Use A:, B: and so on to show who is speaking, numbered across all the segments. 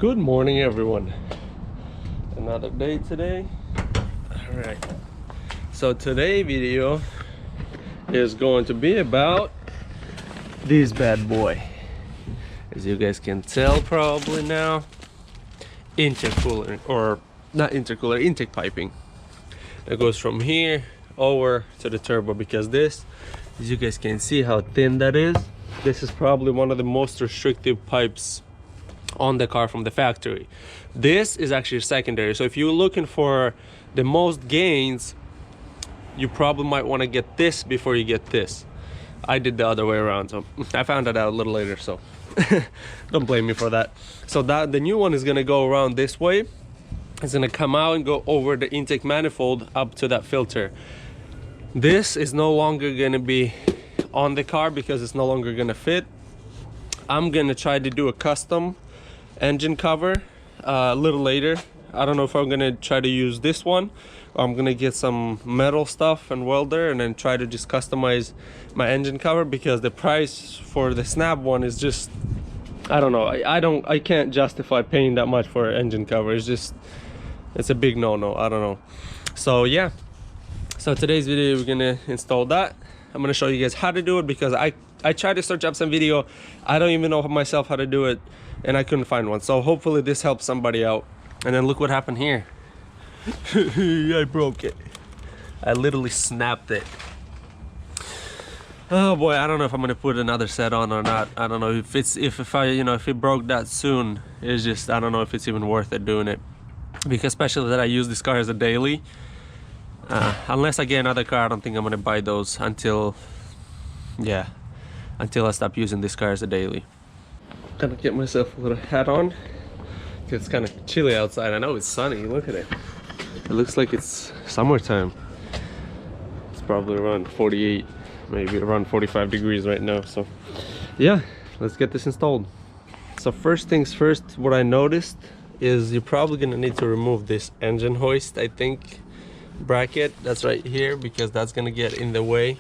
A: Good morning, everyone. Another day today. All right, so today's video is going to be about this bad boy. As you guys can tell probably now, intercooler, or not intercooler, intake piping that goes from here over to the turbo, because this, as you guys can see how thin that is, this is probably one of the most restrictive pipes on the car from the factory. This is actually secondary, so if you're looking for the most gains, you probably might want to get this before you get this. I did the other way around, so I found that out a little later, so don't blame me for that. So that the new one is going to go around this way. It's going to come out and go over the intake manifold up to that filter. This is no longer going to be on the car because it's no longer going to fit. I'm going to try to do a custom engine cover a little later. I don't know if I'm going to try to use this one, or I'm going to get some metal stuff and welder and then try to just customize my engine cover, because the price for the Snabb one is just, I don't know, I can't justify paying that much for an engine cover. It's a big no-no. I don't know. So yeah, so today's video we're gonna install that. I'm gonna show you guys how to do it, because I tried to search up some video. I don't even know myself how to do it, and I couldn't find one. So hopefully this helps somebody out. And then look what happened here. I broke it. I literally snapped it. Oh boy, I don't know if I'm gonna put another set on or not. I don't know if if it broke that soon, it's just, I don't know if it's even worth it doing it, because especially that I use this car as a daily. Unless I get another car, I don't think I'm gonna buy those until I stop using this car as a daily. I'm gonna get myself a little hat on. It's kind of chilly outside. I know it's sunny. Look at it. It looks like it's summertime. It's probably around 48, maybe around 45 degrees right now. So yeah, let's get this installed. So first things first, what I noticed is you're probably gonna need to remove this engine hoist, I think, bracket that's right here, because that's gonna get in the way.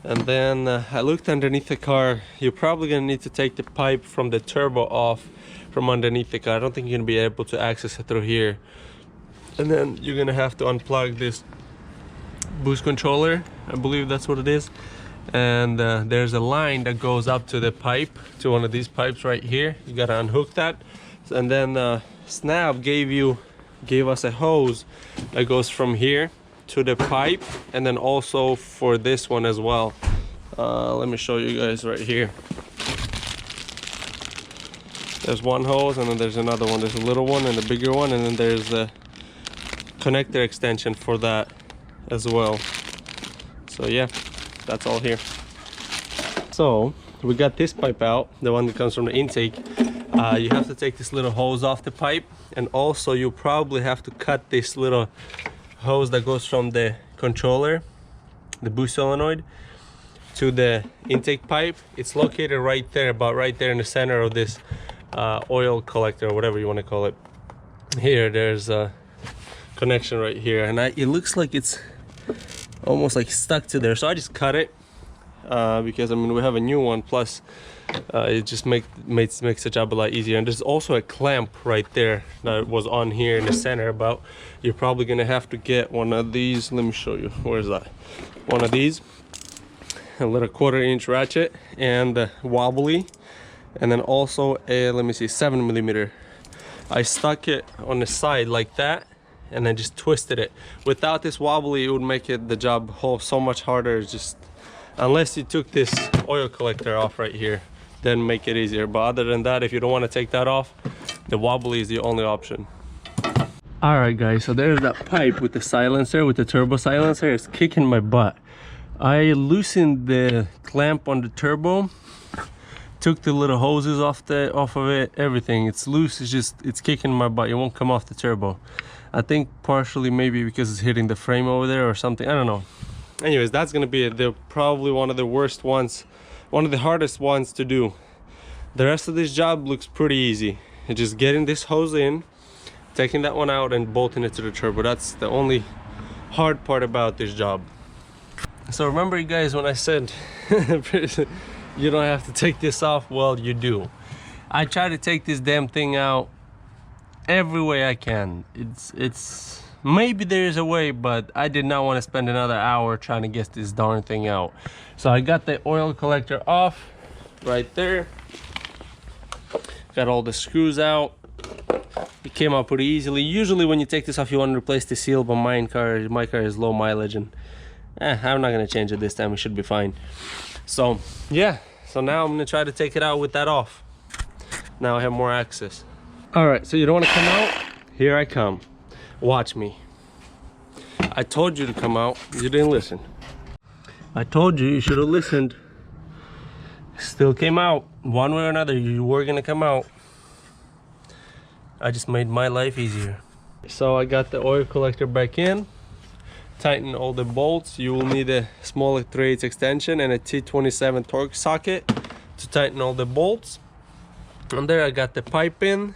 A: And then I looked underneath the car. You're probably gonna need to take the pipe from the turbo off from underneath the car. I don't think you're gonna be able to access it through here. And then you're gonna have to unplug this boost controller, I believe that's what it is. And there's a line that goes up to the pipe, to one of these pipes right here. You gotta unhook that. And then Snabb gave us a hose that goes from here to the pipe, and then also for this one as well. Let me show you guys right here. There's one hose, and then there's another one. There's a little one and a bigger one, and then there's the connector extension for that as well. So yeah, that's all here. So we got this pipe out, the one that comes from the intake. You have to take this little hose off the pipe, and also you probably have to cut this little hose that goes from the controller, the boost solenoid, to the intake pipe. It's located right there, about right there in the center of this oil collector, or whatever you want to call it. Here, there's a connection right here, and it looks like it's almost like stuck to there. So I just cut it because I mean we have a new one. Plus, it just makes the job a lot easier. And there's also a clamp right there that was on here in the center. But you're probably gonna have to get one of these. Let me show you. Where is that? One of these, a little 1/4 inch ratchet, and wobbly, and then also a, let me see, 7mm. I stuck it on the side like that, and then just twisted it. Without this wobbly, it would make the job so much harder. It's just, unless you took this oil collector off right here, then make it easier. But other than that, if you don't want to take that off, the wobbly is the only option. All right guys, so there's that pipe with the silencer, with the turbo silencer. It's kicking my butt. I loosened the clamp on the turbo, took the little hoses off of it, everything. It's loose. It's kicking my butt. It won't come off the turbo. I think partially maybe because it's hitting the frame over there or something. I don't know. Anyways, that's gonna be it. They're probably one of the worst ones, one of the hardest ones to do. The rest of this job looks pretty easy. It's just getting this hose in, taking that one out, and bolting it to the turbo. That's the only hard part about this job. So remember, you guys, when I said you don't have to take this off? Well, you do. I tried to take this damn thing out every way I can. It's maybe there's a way, but I did not want to spend another hour trying to get this darn thing out. So I got the oil collector off right there. Got all the screws out. It came out pretty easily. Usually when you take this off, you want to replace the seal, but my car is low mileage, and I'm not gonna change it this time. It should be fine. So yeah, so now I'm gonna try to take it out with that off. Now I have more access. All right, so you don't want to come out? Here I come. Watch me. I told you to come out. You didn't listen. I told you should have listened. Still came out. One way or another, you were gonna come out. I just made my life easier. So I got the oil collector back in. Tighten all the bolts. You will need a small 3/8 extension and a T27 torque socket to tighten all the bolts. And there I got the pipe in,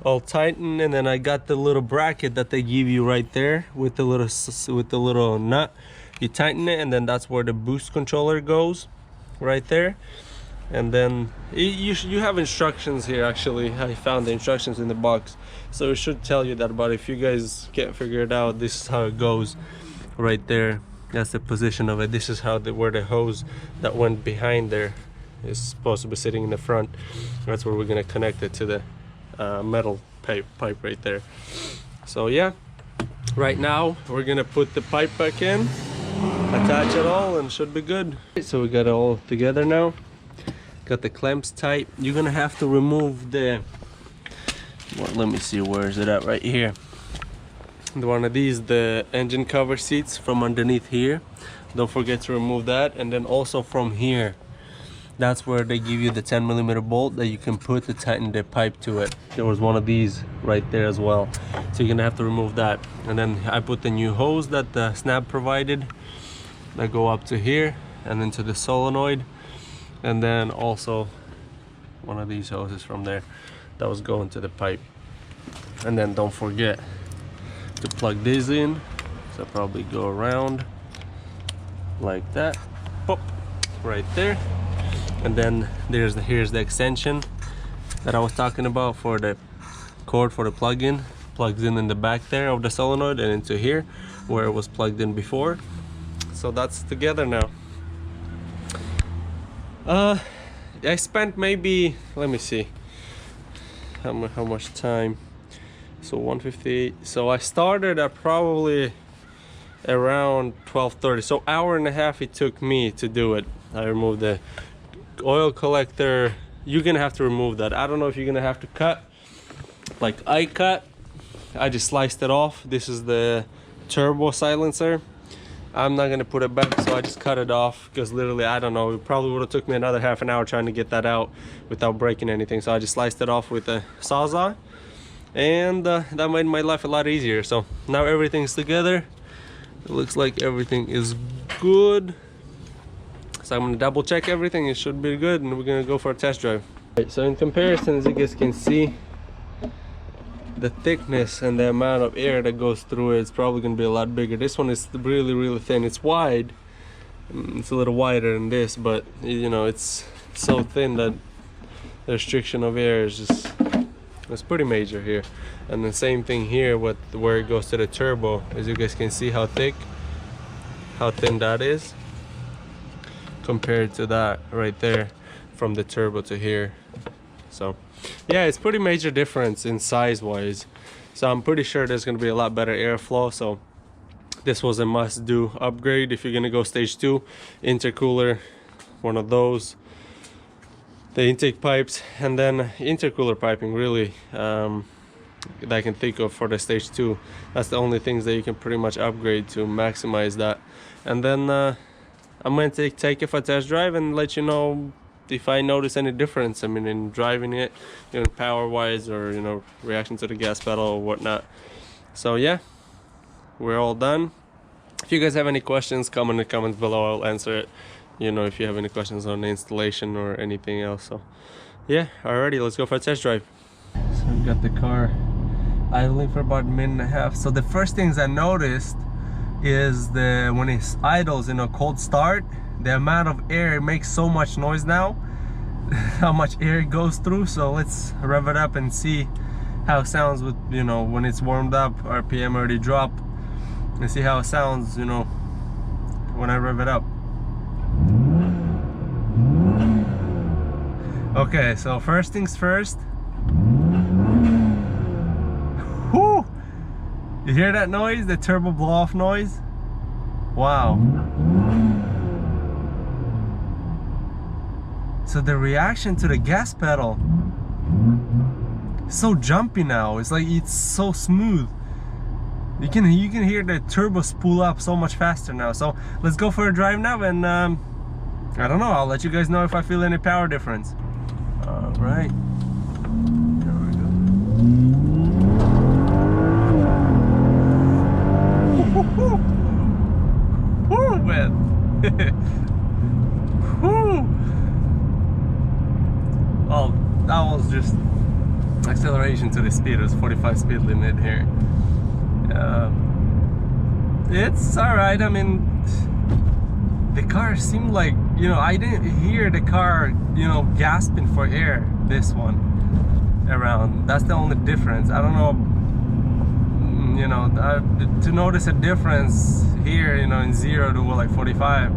A: all tightened, and then I got the little bracket that they give you right there with the little nut. You tighten it, and then that's where the boost controller goes, right there. And then you have instructions here. Actually, I found the instructions in the box, so it should tell you that. But if you guys can't figure it out, this is how it goes, right there. That's the position of it. This is how where the hose that went behind there is supposed to be sitting in the front. That's where we're gonna connect it to the metal pipe right there. So yeah, right now we're gonna put the pipe back in, attach it all, and should be good. So we got it all together now. Got the clamps tight. You're gonna have to remove the, well, let me see, where is it at? Right here. The one of these, the engine cover seats from underneath here. Don't forget to remove that. And then also from here, that's where they give you the 10mm bolt that you can put to tighten the pipe to it. There was one of these right there as well, so you're gonna have to remove that. And then I put the new hose that the Snabb provided that go up to here and then to the solenoid. And then also one of these hoses from there that was going to the pipe. And then don't forget to plug this in. So probably go around like that, pop, right there. And then here's the extension that I was talking about for the cord for the plug-in. Plugs in the back there of the solenoid and into here where it was plugged in before. So that's together now. I spent maybe, let me see how much time. So 1:58. So I started at probably around 12:30. So hour and a half it took me to do it. I removed the oil collector. You're gonna have to remove that. I don't know if you're gonna have to cut like I cut. I just sliced it off. This is the turbo silencer. I'm not gonna put it back, so I just cut it off because literally, I don't know, it probably would have took me another half an hour trying to get that out without breaking anything. So I just sliced it off with a Sawzall, and that made my life a lot easier. So now everything's together. It looks like everything is good. So I'm gonna double check everything. It should be good, and we're gonna go for a test drive. Right, so in comparison, as you guys can see, the thickness and the amount of air that goes through it is probably going to be a lot bigger. This one is really thin. It's wide. It's a little wider than this, but you know, it's so thin that the restriction of air is just, it's pretty major here. And the same thing here with where it goes to the turbo. As you guys can see how thin that is compared to that right there from the turbo to here. So yeah, it's pretty major difference in size wise. So I'm pretty sure there's going to be a lot better airflow. So this was a must do upgrade if you're going to go stage 2. Intercooler, one of those, the intake pipes, and then intercooler piping really that I can think of for the stage 2. That's the only things that you can pretty much upgrade to maximize that. And then I'm going to take it for a test drive and let you know if I notice any difference. I mean, in driving it, you know, power wise, or you know, reaction to the gas pedal or whatnot. So yeah, we're all done. If you guys have any questions, comment in the comments below. I'll answer it. You know, if you have any questions on the installation or anything else. So yeah, alrighty, let's go for a test drive. So I've got the car idling for about a minute and a half. So the first things I noticed is when it idles in a cold start, the amount of air, it makes so much noise now. How much air it goes through. So let's rev it up and see how it sounds with, you know, when it's warmed up, RPM already drop, and see how it sounds, you know, when I rev it up. Okay, so first things first. Whoo! You hear that noise? The turbo blow off noise? Wow. So the reaction to the gas pedal is so jumpy now. It's like it's so smooth. You can hear the turbo spool up so much faster now. So let's go for a drive now, and I don't know, I'll let you guys know if I feel any power difference. All right, there we go. Woo, man. Woo. Oh, that was just acceleration to the speed. It was 45 speed limit here. It's all right. I mean, the car seemed like, you know, I didn't hear the car, you know, gasping for air this one around. That's the only difference. I don't know, you know, to notice a difference here, you know, in 0 to like 45.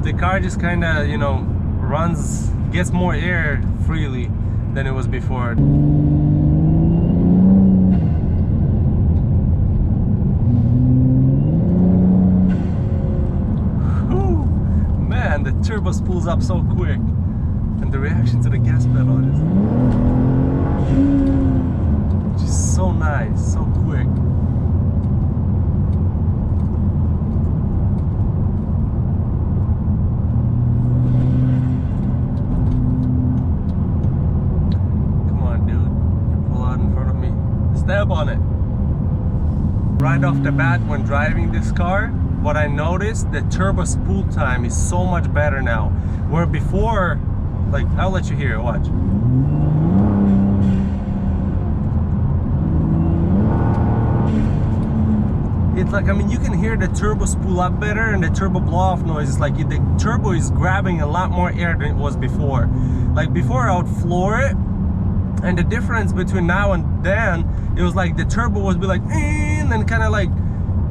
A: The car just kind of, you know, gets more air freely than it was before. Man, the turbo spools up so quick, and the reaction to the gas pedal is just so nice, so quick. Come on, dude, you pull out in front of me. Stab on it. Right off the bat, when driving this car, what I noticed, the turbo spool time is so much better now. Where before, like, I'll let you hear it, watch. It's like, I mean, you can hear the turbo spool up better, and the turbo blow off noise is like, the turbo is grabbing a lot more air than it was before. Like before I would floor it, and the difference between now and then, it was like the turbo would be like, and then kind of like,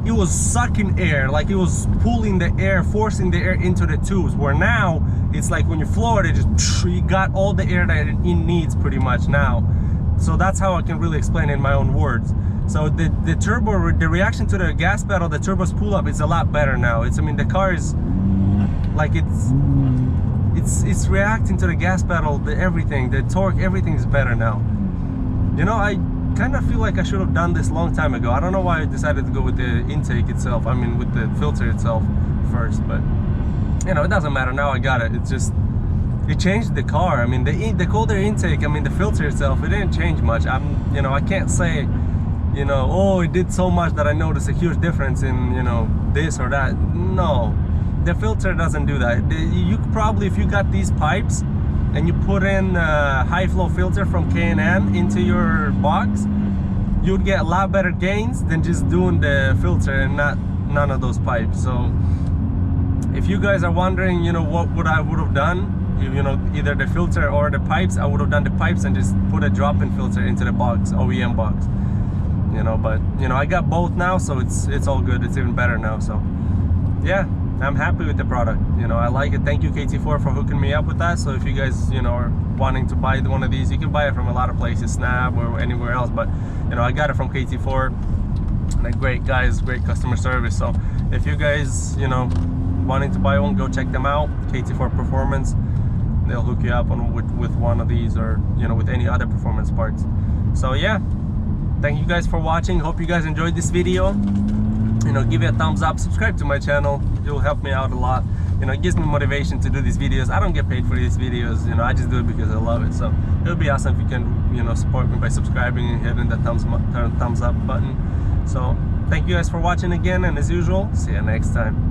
A: it was sucking air, like it was pulling the air, forcing the air into the tubes. Where now it's like when you floor it, just you got all the air that it needs pretty much now. So that's how I can really explain it in my own words. So the turbo, the reaction to the gas pedal, the turbo spool up, is a lot better now. I mean, the car is like it's reacting to the gas pedal, everything, the torque, everything is better now. You know, I kind of feel like I should have done this a long time ago. I don't know why I decided to go with the intake itself, I mean with the filter itself first, but you know, it doesn't matter, now I got it. It's just, it changed the car. I mean, the colder intake, I mean the filter itself, it didn't change much. You know, I can't say, you know, oh, it did so much that I noticed a huge difference in, you know, this or that. No, the filter doesn't do that. You probably, if you got these pipes and you put in a high flow filter from K&N into your box, you would get a lot better gains than just doing the filter and none of those pipes. So if you guys are wondering, you know, what I would have done, you know, either the filter or the pipes, I would have done the pipes and just put a drop-in filter into the box, OEM box, you know. But you know, I got both now, so it's all good. It's even better now. So yeah, I'm happy with the product. You know, I like it. Thank you, KT4, for hooking me up with that. So if you guys, you know, are wanting to buy one of these, you can buy it from a lot of places, Snabb or anywhere else. But you know, I got it from KT4, and they're great guys, great customer service. So if you guys, you know, wanting to buy one, go check them out. KT4 Performance. They'll hook you up on with one of these, or you know, with any other performance parts. So yeah, thank you guys for watching. Hope you guys enjoyed this video. You know, give it a thumbs up, subscribe to my channel. It will help me out a lot. You know, it gives me motivation to do these videos. I don't get paid for these videos, you know, I just do it because I love it. So it would be awesome if you can, you know, support me by subscribing and hitting the thumbs up button. So thank you guys for watching again, and as usual, see you next time.